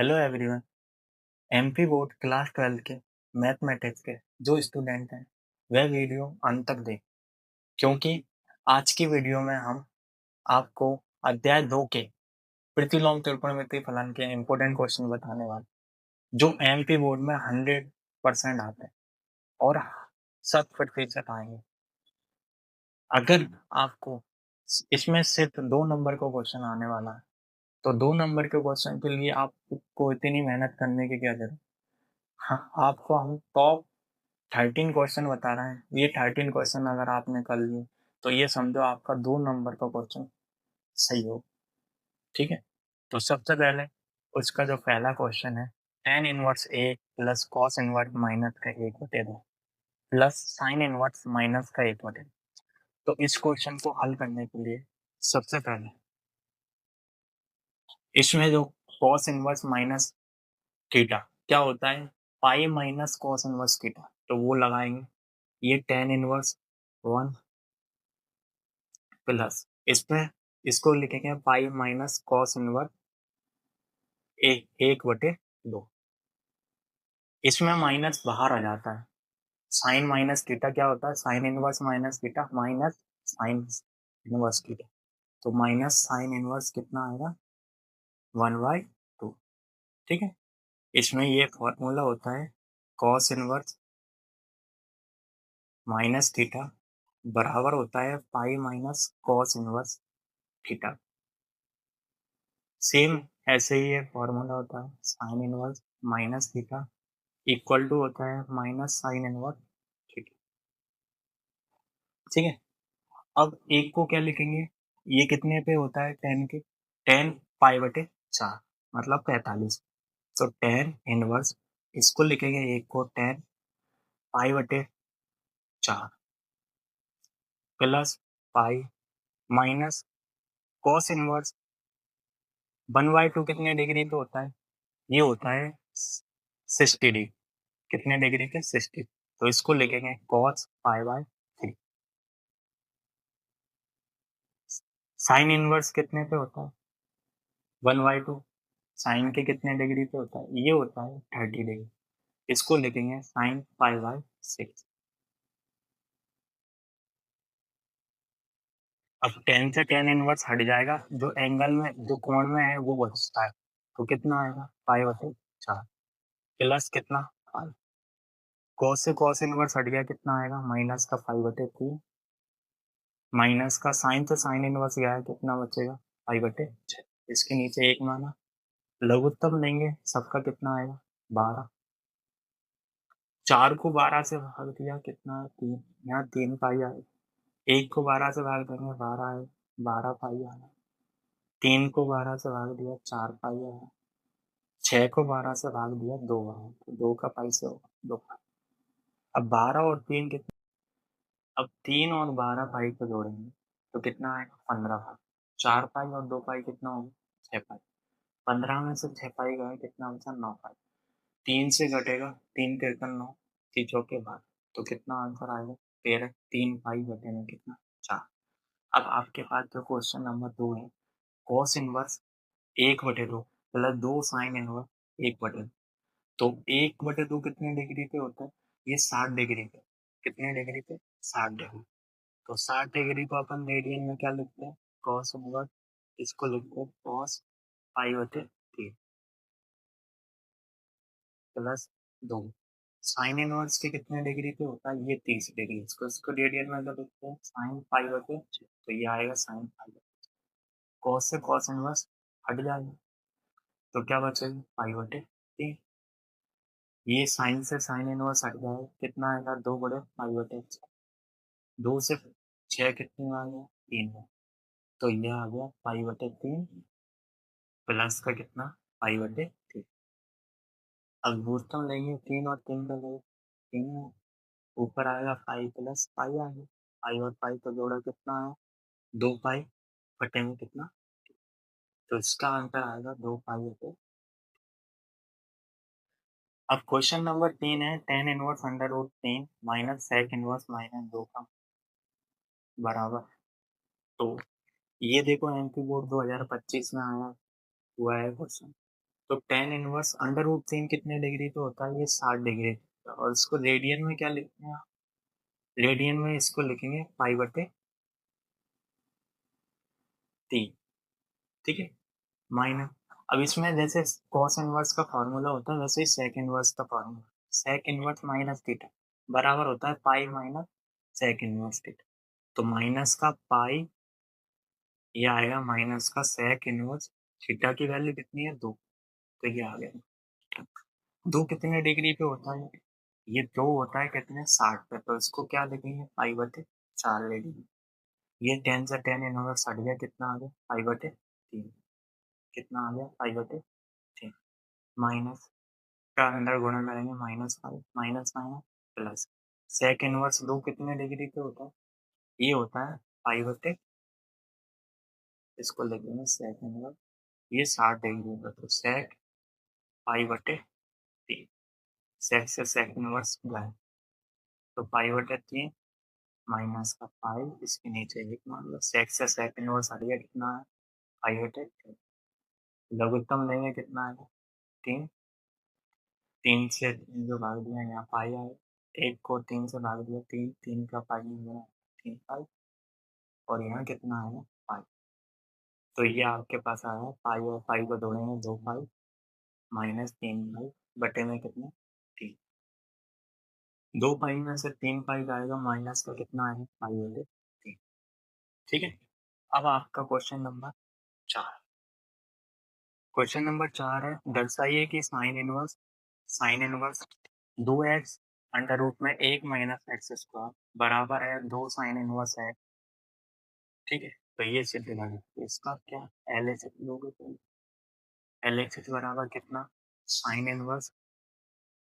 Hello everyone. MP board class 12 के mathematics के जो स्टूडेंट हैं वह वीडियो अंत तक देखें, क्योंकि आज की वीडियो में हम आपको अध्याय 2 के प्रतिलोम त्रिकोणमितीय फलन के इम्पोर्टेंट क्वेश्चन बताने वाले, जो एमपी बोर्ड में 100% आते हैं और 100% आएंगे। अगर आपको इसमें सिर्फ 2 नंबर का क्वेश्चन आने वाला है, तो 2 नंबर के क्वेश्चन के लिए आपको इतनी मेहनत करने की क्या जरूरत। हाँ, आपको हम टॉप 13 क्वेश्चन बता रहे हैं। ये 13 क्वेश्चन अगर आपने कर लिए तो ये समझो आपका 2 नंबर का क्वेश्चन सही हो। ठीक है, तो सबसे पहले उसका जो पहला क्वेश्चन है, tan इनवर्स ए प्लस कॉस इनवर्स माइनस का 1/2 प्लस साइन इनवर्स माइनस का 1/2। तो इस क्वेश्चन को हल करने के लिए सबसे पहले इसमें जो कॉस इनवर्स माइनस थीटा क्या होता है, pi minus cos inverse theta, तो वो लगाएंगे। ये tan इनवर्स 1 प्लस इसमें इसको लिखेंगे पाई माइनस कॉस इनवर्स 1/2। इसमें माइनस बाहर आ जाता है। साइन माइनस थीटा क्या होता है, sine inverse minus theta minus sine inverse theta, तो माइनस साइन इनवर्स कितना आएगा 1/2। ठीक है, इसमें ये फॉर्मूला होता है कॉस इनवर्स माइनस थीटा बराबर होता है pi minus cos inverse theta. Same ऐसे ही एक फॉर्मूला होता है sine inverse minus theta equal to होता है माइनस साइन इनवर्स थीटा। ठीक है, अब एक को क्या लिखेंगे, ये कितने पे होता है टेन के, 10 पाई/4 मतलब 45। तो टेन इनवर्स इसको लिखेंगे एक को 10 पाई/4 plus pi minus cos inverse 1/2 कितने डिग्री पे होता है, ये होता है 60 डिग्री। कितने डिग्री पे 60, तो इसको लिखेंगे कॉस पाई/3। साइन इनवर्स कितने पे होता है 1/2, साइन के कितने डिग्री पे होता है, ये होता है 30 डिग्री। इसको लिखेंगे साइन पाई/6। अब 10 से 10 इनवर्स हट जाएगा, जो एंगल में जो कोण में है वो बचता है, तो कितना आएगा पाई/4 प्लस कितना पाई। कॉस से कॉस इनवर्स हट गया, कितना आएगा माइनस का पाई/3 माइनस का साइन से साइन इनवर्स गया है, कितना बचेगा पाई/6। इसके नीचे एक माना, लघुत्तम लेंगे सबका, कितना आएगा 12। 4 को 12 से भाग दिया, कितना है 3, यहाँ 3 पाई आएगा। 1 को 12 से भाग देंगे 12 आए, 12 पाई आया। 3 को 12 से भाग दिया 4 पाई आया। 6 को 12 से भाग दिया 2 आया, तो 2 का पाई से होगा 2 पाई। अब 12 और 3 कितना, अब 3 और 12 पाई को जोड़ेंगे तो कितना आएगा 15 पाई। 4 पाई और 2 पाई कितना होगा 6 पाई। 15 में से 6 पाई गए, कितना बचा 9 पाई। 3 से घटेगा 3 तिरकन 9, 3 चौके 12, तो कितना आंसर आएगा 13। 3 पाई बटे में कितना 4। अब आपके पास जो क्वेश्चन नंबर 2 है, cos inverse 1/2 plus 2 sine inverse 1/2, तो 1/2 कितने डिग्री पे होता है, ये 60 डिग्री पे। कितने डिग्री पे 60 डिग्री, तो 60 डिग्री को अपन रेडियन में क्या लिखते हैं, कॉस इनवर्स, इसको लिखते हैं कॉस पाई/3 प्लस 2 साइन इनवर्स के कितने डिग्री पे होता है, ये 30 डिग्री, इसको इसको रेडियन में तो लिखते हैं साइन पाई/6, तो ये आएगा साइन पाई। कॉस से कॉस इनवर्स हट जाएगा, तो क्या बचेगा पाई/3। ये साइन से साइन इनवर्स हट जाएगा, कितना आएगा 2 बड़े पाई/6। 2 से 6 कितने में आ गया 3 में, तो ये आ गया पाई/3 प्लस का कितना पाई/3। अब भूसतम लेंगे 3 और 3 का लेंगे 3 में, ऊपर आएगा पाई प्लस पाई आ गया। पाई और पाई का जोड़ा कितना है 2 पाई बटे में कितना, तो इसका आंसर आएगा 2 पाई/। अब क्वेश्चन नंबर 3 है, tan inverse √3 minus sec inverse -2 का बराबर। तो ये देखो एमपी बोर्ड 2025 में आया हुआ है क्वेश्चन, तो tan इनवर्स अंडर रूट 3 कितने डिग्री पे होता है? ये 60 डिग्री। और इसको रेडियन में क्या लिखते हैं? रेडियन में इसको लिखेंगे पाई बटे 3। ठीक है, माइनस। अब इसमें जैसे कॉस इनवर्स का फॉर्मूला होता है वैसे ही सेक इनवर्स का formula, sec inverse minus theta बराबर होता है pi minus sec inverse theta. तो माइनस का पाई, ये आएगा माइनस का सेक इनवर्स थीटा की वैल्यू कितनी है? 2। तो ये आ गया। 2 कितने डिग्री पे होता है? ये 2 होता है कितने? 60 पे। तो इसको क्या लिखेंगे? पाई बटे 4 डिग्री। ये 10 से 10 इनवर्स हट गया, कितना आ गया? पाई बटे 3। कितना आ गया? पाई बटे 3। माइनस का अंदर गुणा करेंगे, minus five minus minus plus. Sec inverse 2 कितने डिग्री पे होता है? ये होता है पाई बटे, इसको लिखेंगे सेक इनवर्स, ये 60 डिग्री पे। तो सेक पाई बटे 3। सेक से सेक इनवर्स गए तो पाई बटे 3 माइनस का पाई, इसके नीचे एक मान लो। सेक से सेक इनवर्स हट गया, कितना है? पाई बटे 3। लघुत्तम लेंगे, कितना है? 3। 3 से 3 जो भाग दिया यहाँ पाई आए, एक को 3 से भाग दिया, 3 3 का पाई में गया 3 पाई, और यहाँ कितना आया? पाई। तो ये आपके पास आया पाई, और पाई को जोड़ेंगे 2 पाई माइनस 3 पाई बटे में कितना? 3। 2 पाई में से 3 पाई जाएगा, माइनस का कितना आएगा? पाई बटे 3। ठीक है, अब आपका क्वेश्चन नंबर 4। क्वेश्चन नंबर 4 है, दर्शाइए कि sine inverse 2x under root में 1 माइनस एक्स स्क्वायर बराबर है 2 साइन इनवर्स है। ठीक है, तो ये सिद्ध करना है। तो इसका क्या एल एच लोगे? तो एल एच एच बराबर कितना? Sine inverse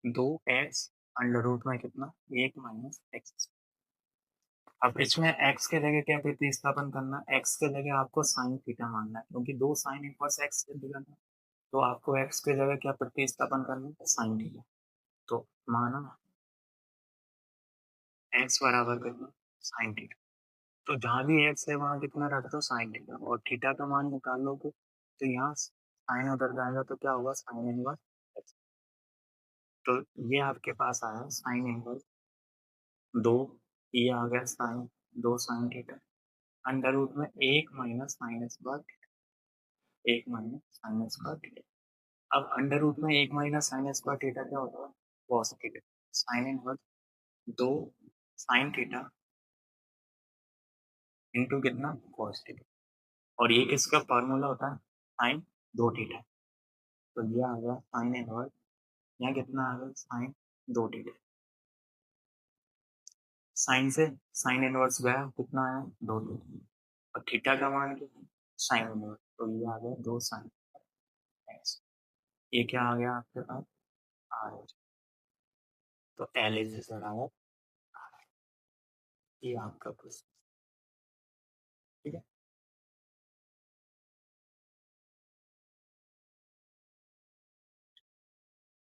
2x under root में कितना? 1 माइनस एक्स। अब इसमें x के जगह क्या प्रतिस्थापन करना? x के जगह आपको साइन थीटा मानना है, क्योंकि 2 साइन इनवर्स x सिद्ध करना है। तो आपको x के जगह क्या प्रतिस्थापन करना है? Sine theta. तो माना x बराबर कितना? Sine theta. तो जहाँ भी x है वहाँ कितना रख दो? Sine theta. और थीटा का मान निकालोगे तो यहाँ साइन उधर जाएगा, तो क्या होगा? Sine inverse x। तो ये आपके पास आया साइन इनवर्स 2, ये आ गया sine 2 sine theta under root में 1 minus sine square theta, 1 minus sine square theta. अब अंडर रूट में 1 माइनस साइन स्क्वायर थीटा क्या होता है? Cos theta. Sine inverse 2 sine theta into कितना? Cos theta. और ये किसका फार्मूला होता है? Sine 2 theta. तो ये आ गया साइन इनवर्स, यहाँ कितना आ गया? Sine 2 theta. साइन से साइन इनवर्स गया, कितना आया? 2 थीटा। और थीटा का मान कितना? Sine inverse. तो ये आ गया 2 साइन एक्स। ये क्या आ गया आपके पास? R H. तो एल इज बराबर आर। ये आपका क्वेश्चन। ठीक है,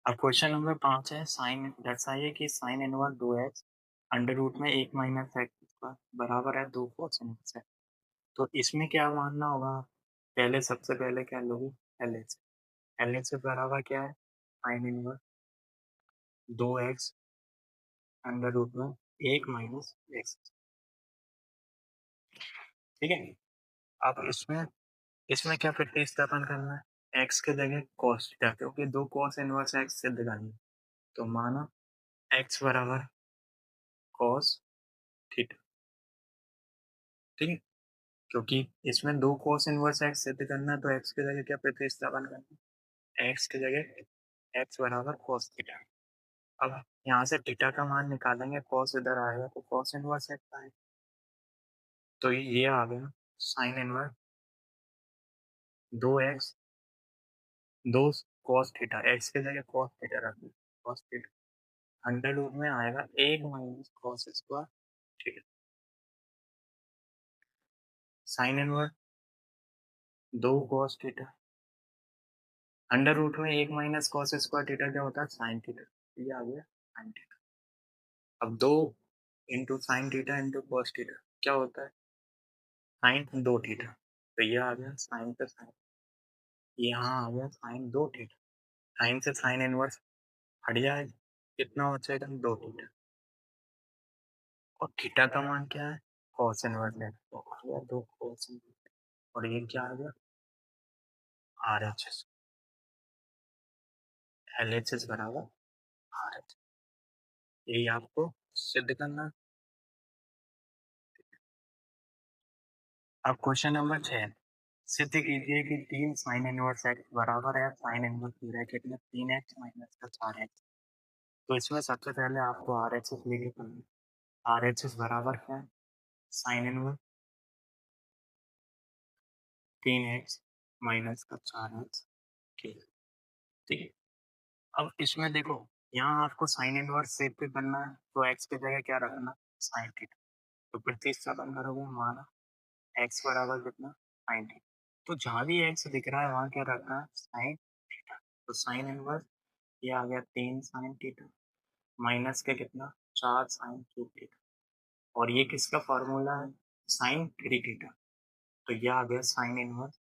अब क्वेश्चन नंबर 5 है, साइन दर्शाइए कि sine inverse 2x under root में 1 माइनस एक्स बराबर है 2 कोस इनवर्स है। तो इसमें क्या मानना होगा? पहले सबसे पहले क्या लोगे? L H. एल एच बराबर क्या है? Sine inverse 2x under root में 1 माइनस एक्स। ठीक है, अब इसमें इसमें क्या प्रतिस्थापन करना है? x के जगह cos थीटा, क्योंकि 2 cos इनवर्स x सिद्ध करनी है। तो माना x बराबर cos थीटा। ठीक है, क्योंकि इसमें 2 cos इनवर्स x सिद्ध करना है, तो x की जगह क्या प्रतिस्थापन करना है? x की जगह x बराबर cos थीटा। अब यहाँ से थीटा का मान निकालेंगे, cos इधर आएगा तो cos इनवर्स x आएगा। तो ये आ गया sine inverse 2x 2 cos theta, x की जगह cos थीटा रख दो, cos थीटा अंडर रूट में आएगा 1 minus cos square theta. Sine inverse 2 cos theta under root में 1 माइनस cos स्क्वायर थीटा क्या होता है? Sine theta. ये आ गया साइन थीटा। अब 2 into sine theta into cos theta क्या होता है? Sine 2 theta. तो ये आ गया साइन पे साइन, यहाँ आ गया साइन 2 थीटा। साइन से साइन इनवर्स हट जाए, कितना बचेगा? 2 थीटा। और थीटा का मान क्या है? कॉस इनवर्स है, तो आ गया 2 कॉस इनवर्स। और ये क्या आ गया? RHS। LHS बराबर RHS। यही आपको सिद्ध करना है। अब क्वेश्चन नंबर 6, सिद्ध कीजिए कि 3 साइन इनवर्स एक्स बराबर है साइन इनवर्स ब्रैकेट में 3x माइनस का 4x। तो इसमें सबसे पहले आपको RHS लेके करना है। RHS बराबर क्या है? साइन इनवर्स 3x माइनस का 4x। ठीक है। अब इसमें देखो, यहाँ आपको साइन इनवर्स सेव पे करना है, तो x की जगह क्या रखना? Sine theta. तो प्रतिस्थापन करोगे, हमारा x बराबर कितना? Sine theta. तो जहाँ भी x दिख रहा है वहाँ क्या रखना है? Sine theta. तो साइन इनवर्स ये आ गया 3 साइन थीटा माइनस के कितना? 4 साइन क्यूब थीटा। और ये किसका फॉर्मूला है? Sine 3 theta. तो ये आ गया साइन इनवर्स,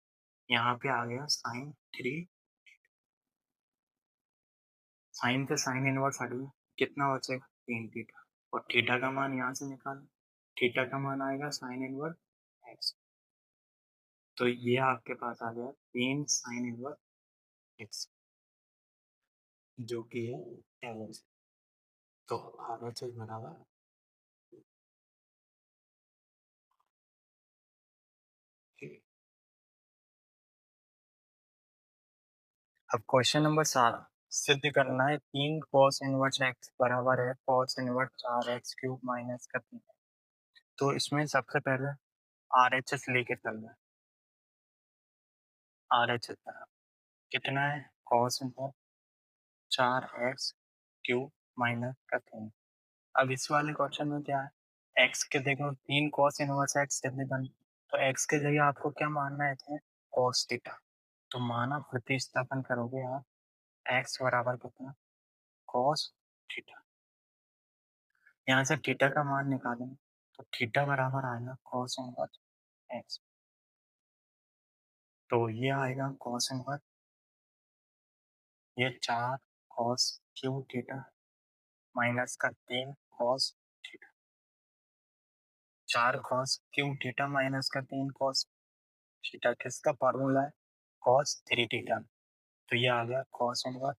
यहाँ पे आ गया साइन 3। साइन पे साइन इनवर्स हट गया, कितना बचेगा? 3 थीटा। और थीटा का मान यहाँ से निकालो, थीटा का मान आएगा साइन इनवर्स एक्स। तो ये आपके पास आ गया 3 साइन इनवर्स एक्स, जो कि है LHS। तो RHS बराबर। अब क्वेश्चन नंबर 7, सिद्ध करना है 3 cos इनवर्स एक्स बराबर है cos inverse 4x cube minus का 3। तो इसमें सबसे पहले RHS लेके चलना है। RHS कितना है? cos inverse 4x cube minus का 3। अब इस वाले क्वेश्चन में क्या है? x के देखो 3 cos इनवर्स एक्स कितने बन, तो x के जगह आपको क्या मानना है? थे cos थीटा। तो माना प्रतिस्थापन करोगे आप, x बराबर कितना? cos theta. यहाँ से थीटा का मान निकालेंगे, तो थीटा बराबर आएगा cos इनवर्स x। तो ये आएगा cos इनवर्स, ये 4 cos क्यूब थीटा माइनस का 3 cos theta. 4 cos cube theta minus का 3 cos थीटा किसका फॉर्मूला है? cos 3 theta. तो ये आ गया cos इनवर्स,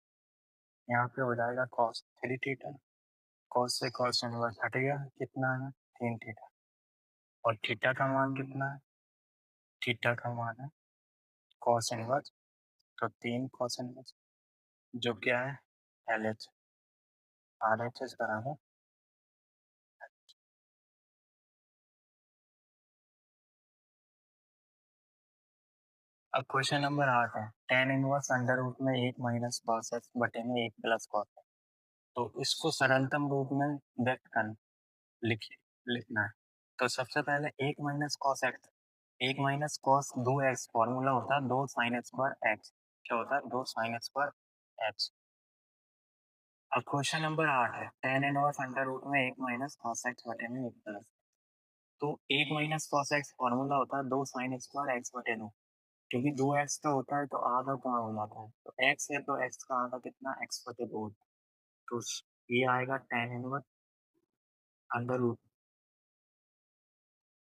यहाँ पे हो जाएगा cos 3 थीटा। cos से cos इनवर्स हट गया, कितना है? 3 थीटा। और थीटा का मान कितना है? थीटा का मान है cos इनवर्स, तो 3 cos इनवर्स, जो क्या है? LH। RHS बराबर। अब क्वेश्चन नंबर 8 है, tan इनवर्स अंडर रूट में 1 माइनस cos x बटे में 1 प्लस cos x। तो इसको सरलतम रूप में व्यक्त करना, लिखिए लिखना है। तो सबसे पहले 1 minus cos x, 1 minus cos 2x formula होता है 2 sin स्क्वायर x। क्या होता है? 2 sin स्क्वायर x। अब क्वेश्चन नंबर 8 है, tan इनवर्स अंडर रूट में 1 माइनस cos x बटे में 1 प्लस। तो 1 माइनस cos x फॉर्मूला होता है 2 sin स्क्वायर x बटे 2। क्योंकि 2x का होता है तो आधा कहाँ हो जाता है, तो x है तो x का आधा कितना? x बटे 2। तो ये आएगा tan इनवर्स अंडर रूट,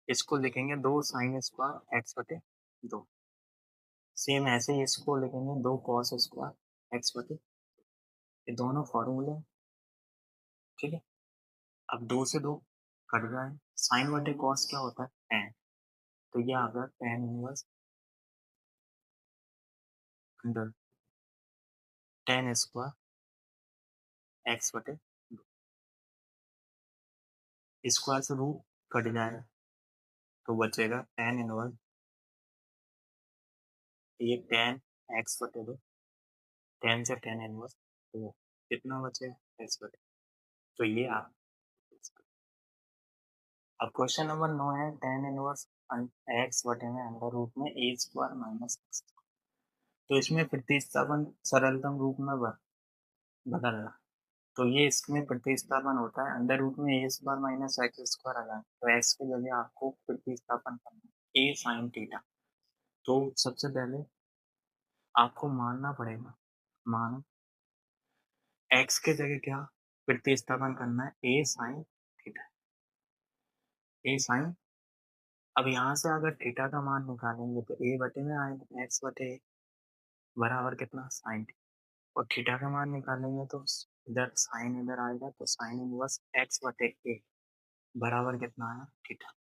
इसको लिखेंगे 2 sin स्क्वायर x बटे 2। सेम ऐसे ही इसको लिखेंगे 2 cos स्क्वायर x बटे, ये दोनों फॉर्मूले। ठीक है। अब 2 से 2 कट जाए, साइन बटे cos क्या होता है? tan। तो ये आ गया tan inverse under tan square x बटे 2। स्क्वायर से रूट कट जाए, तो बचेगा tan इनवर्स, ये tan x बटे 2, tan से tan इनवर्स, तो कितना बचेगा? x बटे। तो ये आप। अब क्वेश्चन नंबर 9 है, tan इनवर्स x बटे में अंडर रूट में a स्क्वायर माइनस x। तो इसमें प्रतिस्थापन सरलतम रूप में बदलना, तो ये इसमें प्रतिस्थापन होता है अंडर रूट में a square minus x square आ जाए, तो x की जगह आपको प्रतिस्थापन करना है a sin थीटा। तो सबसे पहले आपको मानना पड़ेगा, माना x के जगह क्या प्रतिस्थापन करना है a sin theta. a sin, अब यहाँ से अगर थीटा का मान निकालेंगे तो a बटे में आएगा x बटे a बराबर कितना sin थीटा, और थीटा का मान निकालेंगे तो इधर साइन इधर आएगा तो साइन इनवर्स x बटे a बराबर कितना आया थीटा।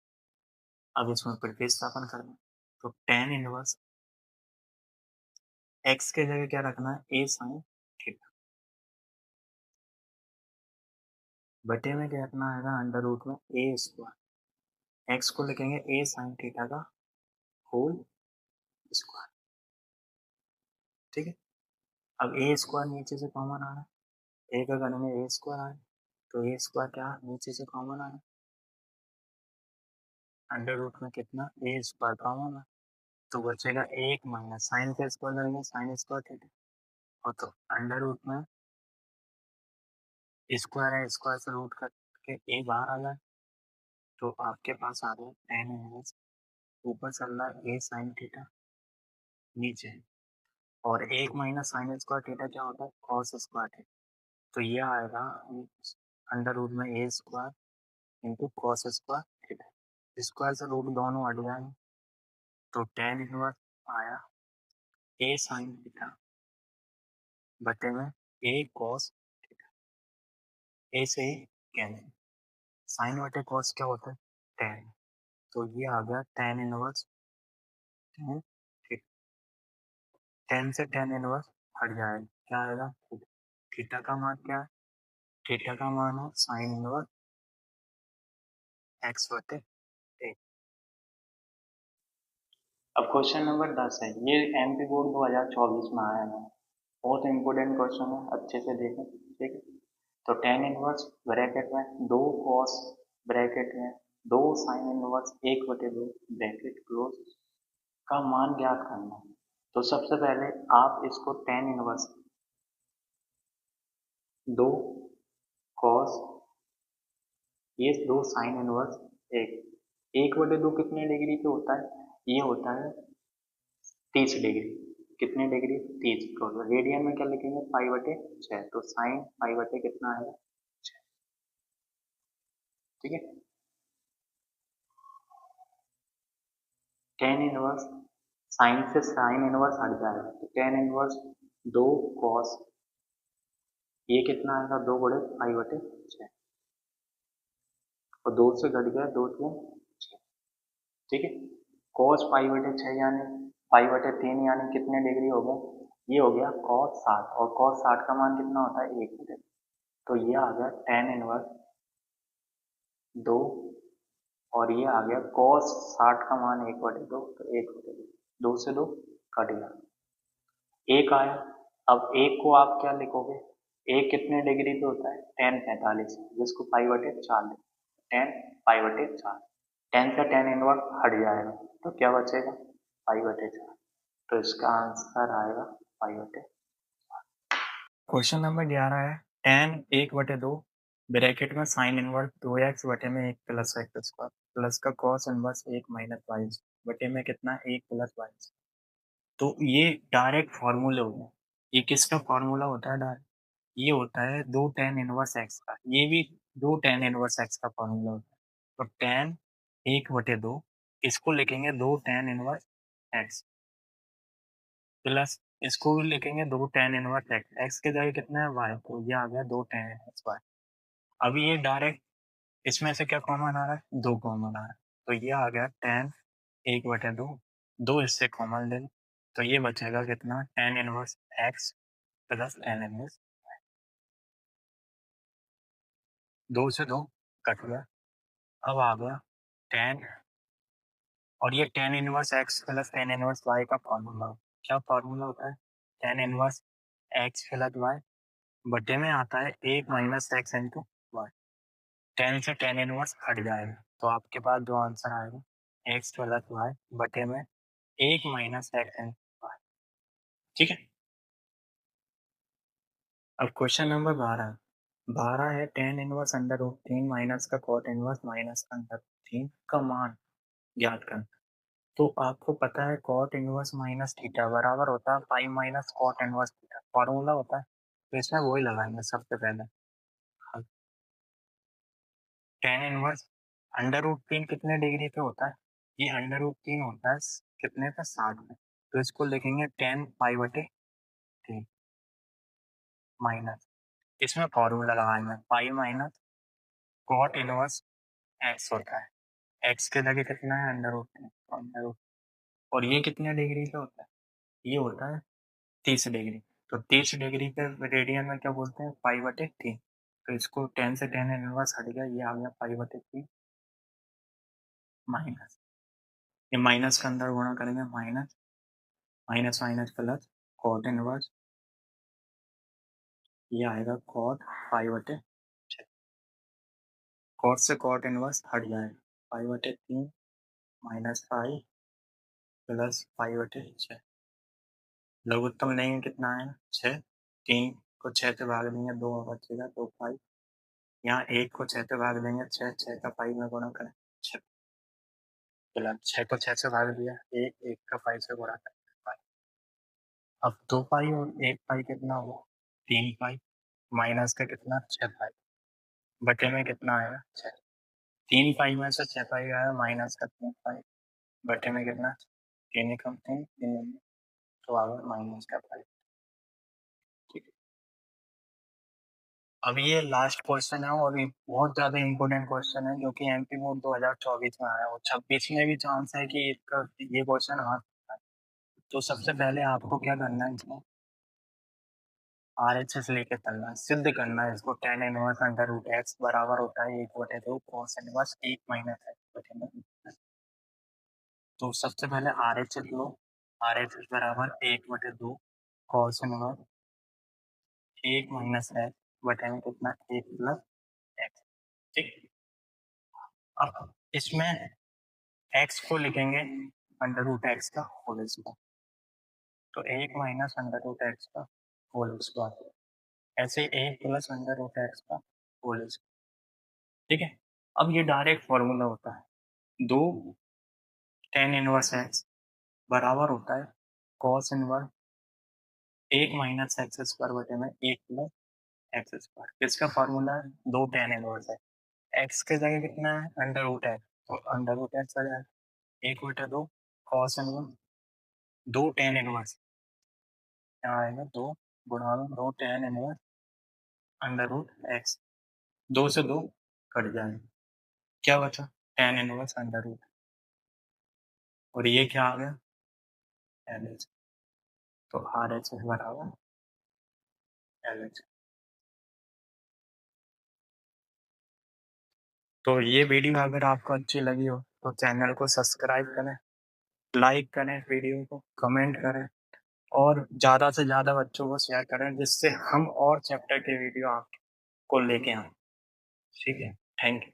अब इसमें प्रतिस्थापन करना तो tan इनवर्स x के जगह क्या रखना है a sin थीटा बटे में क्या रखना आएगा अंडर रूट में a स्क्वायर, x को लिखेंगे a sin थीटा का होल स्क्वायर। ठीक है, अब a स्क्वायर नीचे से कॉमन आ रहा है, a का करेंगे a स्क्वायर आए तो a स्क्वायर क्या नीचे से कॉमन आया, अंडर रूट में कितना a स्क्वायर कॉमन है तो बचेगा एक माइनस साइन का स्क्वायर करेंगे साइन स्क्वायर थीटा, और तो अंडर रूट में स्क्वायर है स्क्वायर से रूट करके ए बाहर आ जाए तो आपके पास आ गया टेन इनवर्स, ऊपर चल रहा है ए साइन थीटा नीचे, और एक माइनस साइन स्क्वायर थीटा क्या होता है कॉस स्क्वायर थीटा, तो ये आएगा अंडर रूट में a square into cos square theta, square से रूट दोनों हट जाएंगे तो टेन इनवर्स आया ए साइन थीटा बटे में ए कॉस थीटा, ए से ही कैंसिल, साइन बटे कॉस क्या होता है टेन, तो ये आ गया tan inverse tan theta, ten से टेन इनवर्स हट जाएगा क्या आएगा थीटा का मान क्या है, थीटा का मान है साइन इनवर्स एक्स बटे ए। अब क्वेश्चन नंबर 10 है, ये एमपी बोर्ड 2024 में आया है, बहुत इंपॉर्टेंट क्वेश्चन है, अच्छे से देखें। ठीक है, तो टेन इनवर्स ब्रैकेट में दो कॉस ब्रैकेट में दो साइन इनवर्स एक बटे दो ब्रैकेट क्लोज का मान ज्ञात करना है। तो सबसे पहले आप इसको टेन इनवर्स दो कॉस ये दो साइन इनवर्स एक एक बटे दो कितने डिग्री पे होता है, ये होता है 30 डिग्री, कितने डिग्री 30, तो रेडियन में क्या लिखेंगे पाई बटे 6, तो साइन पाई बटे कितना आएगा 6। ठीक है, टेन इनवर्स साइन से साइन इनवर्स हट जाएगा तो टेन इनवर्स दो कॉस ये कितना आएगा दो बड़े पाई बटे 6, और दो से घट गया दो तीन 6। ठीक है, कॉस पाई बटे 6 यानी पाई बटे 3 यानी कितने डिग्री हो गया, ये हो गया कॉस 60, और कॉस 60 का मान कितना होता है 1 बटे, तो ये आ गया टेन इनवर्स दो, और ये आ गया कॉस 60 का मान 1/2, तो 1/2, दो से दो कट गया एक आया। अब एक को आप क्या लिखोगे, एक कितने डिग्री पे होता है टेन 45, जिसको पाई बटे 4 टेन पाई बटे 4, टेन से टेन इनवर्स हट जाएगा तो क्या बचेगा पाई बटे 4, तो इसका आंसर आएगा पाई बटे। क्वेश्चन नंबर 11 है, टेन 1/2 ब्रैकेट में साइन इनवर्स 2x बटे में 1 प्लस एक्स स्क्वायर प्लस का कॉस इनवर्स 1 माइनस वाई बटे में कितना 1 प्लस वाई, तो ये डायरेक्ट फार्मूले हो गए, ये किसका फार्मूला होता है डायरेक्ट, ये होता है दो टेन इनवर्स एक्स का, ये भी दो टेन इनवर्स एक्स का फार्मूला होता है, तो टेन 1/2 इसको लिखेंगे दो टेन इनवर्स एक्स प्लस इसको भी लिखेंगे दो टेन इनवर्स एक्स, एक्स के जगह कितना है वाई, तो ये आ गया दो टेन इनवर्स वाई। अभी ये डायरेक्ट इसमें से क्या कॉमन आ रहा है दो कॉमन आ रहा है, तो ये आ गया टेन 1/2, दो इससे कॉमन ले लो, तो ये बचेगा कितना ten inverse x plus tan inverse, दो से दो कट गया, अब आ गया टेन, और ये tan inverse x plus tan inverse y का फॉर्मूला, क्या फॉर्मूला होता है tan inverse x plus y बटे में आता है एक minus x into y, tan से टेन इनवर्स हट जाएगा तो आपके पास दो आंसर आएगा एक्स प्लस वाई बटे में एक माइनस एक्स इंटू वाई। ठीक है, अब क्वेश्चन नंबर 12 है tan inverse under root 3 minus का कॉट इनवर्स माइनस अंडर 3 का मान ज्ञात करना। तो आपको पता है कॉट इनवर्स माइनस थीटा बराबर होता है pi minus cot inverse theta, formula होता है। तो इसमें वही लगाएंगे सबसे पहले। टेन इनवर्स अंडर रूट तीन कितने डिग्री पे होता है? ये अंडर रूट तीन होता है कितने पे? 60 में। तो इसको लिखेंगे टेन पाई बटे तीन माइनस, इसमें फॉर्मूला लगाएंगे pi minus cot inverse x होता है। एक्स के जगह कितना है? अंडर रूट तीन, अंडर रूट। और ये कितने डिग्री पे होता है? ये होता है 30 डिग्री। तो 30 डिग्री पे रेडियन में क्या बोलते हैं? पाई बटे तीन। तो इसको टेन से टेन इनवर्स हट गया, ये आ गया पाई बटे तीन माइनस, ये माइनस के अंदर गुणा करेंगे minus minus minus plus cot inverse, ये आएगा कॉट पाई बटे छः। कॉट से कॉट इनवर्स हट जाएगा, पाई बटे तीन माइनस पाई प्लस पाई बटे छः। लघुत्तम लेंगे कितना है? छः। तीन को छः से भाग देंगे, दो बचेगा, दो पाई। यहाँ एक को छः से भाग देंगे, छः, छः का पाई में गुणा करें छः, प्लस छः को छः से भाग दिया, एक, एक का पाई से गुणा करें पाई। अब दो पाई और एक पाई कितना हुआ? तीन पाई माइनस का कितना? छः पाई बटे में कितना आएगा? छः। तीन पाई में से छः पाई आया माइनस का तीन पाई बटे में कितना? तीन एकम तीन, तीन में तो आ गया माइनस का पाई। ठीक है, अब ये लास्ट क्वेश्चन है और ये बहुत ज्यादा इंपॉर्टेंट क्वेश्चन है जो कि एमपी बोर्ड 2024 में आया और 26 में भी चांस है कि इसका ये क्वेश्चन आ सकता है। तो सबसे पहले आपको क्या करना है, इसमें आरएचएस लेके चलना है, सिद्ध करना है इसको। Tan inverse under root x बराबर होता है एक बटे दो कॉस इनवर्स एक माइनस एक्स बटे में। तो सबसे पहले आरएचएस लो, आरएचएस बराबर एक बटे दो कॉस इनवर्स एक माइनस एक्स बटे में कितना? एक प्लस एक्स। ठीक, अब इसमें एक्स को लिखेंगे अंडर रूट एक्स का होल स्क्वायर, तो एक माइनस अंडर रूट एक्स का होल स्क्वायर, ऐसे एक प्लस अंडर रूट एक्स का होल स्क्वायर। ठीक है, अब ये डायरेक्ट फॉर्मूला होता है, दो टेन इनवर्स एक्स बराबर होता है कॉस इनवर्स एक माइनस एक्स स्क्वायर बटे में एक प्लस एक्स स्क्वायर। किसका फॉर्मूला है? दो टेन इनवर्स है, एक्स के जगह कितना है? अंडर रूट एक्स, तो अंडर रूट एक्स आ जाएगा एक बटे दो कॉस इनवर्स दो टेन इनवर्स, यहाँ आएगा दो गुणा दो tan inverse under root x, दो से दो कट जाएगा, क्या बचा? टेन इनवर्स अंडर रूट, और ये क्या आ गया? L H. तो आर एच बराबर एल एच। तो ये वीडियो अगर आपको अच्छी लगी हो तो चैनल को सब्सक्राइब करें, लाइक करें, वीडियो को कमेंट करें और ज़्यादा से ज़्यादा बच्चों को शेयर करें जिससे हम और चैप्टर के वीडियो आपको लेके आएं। ठीक है, थैंक यू।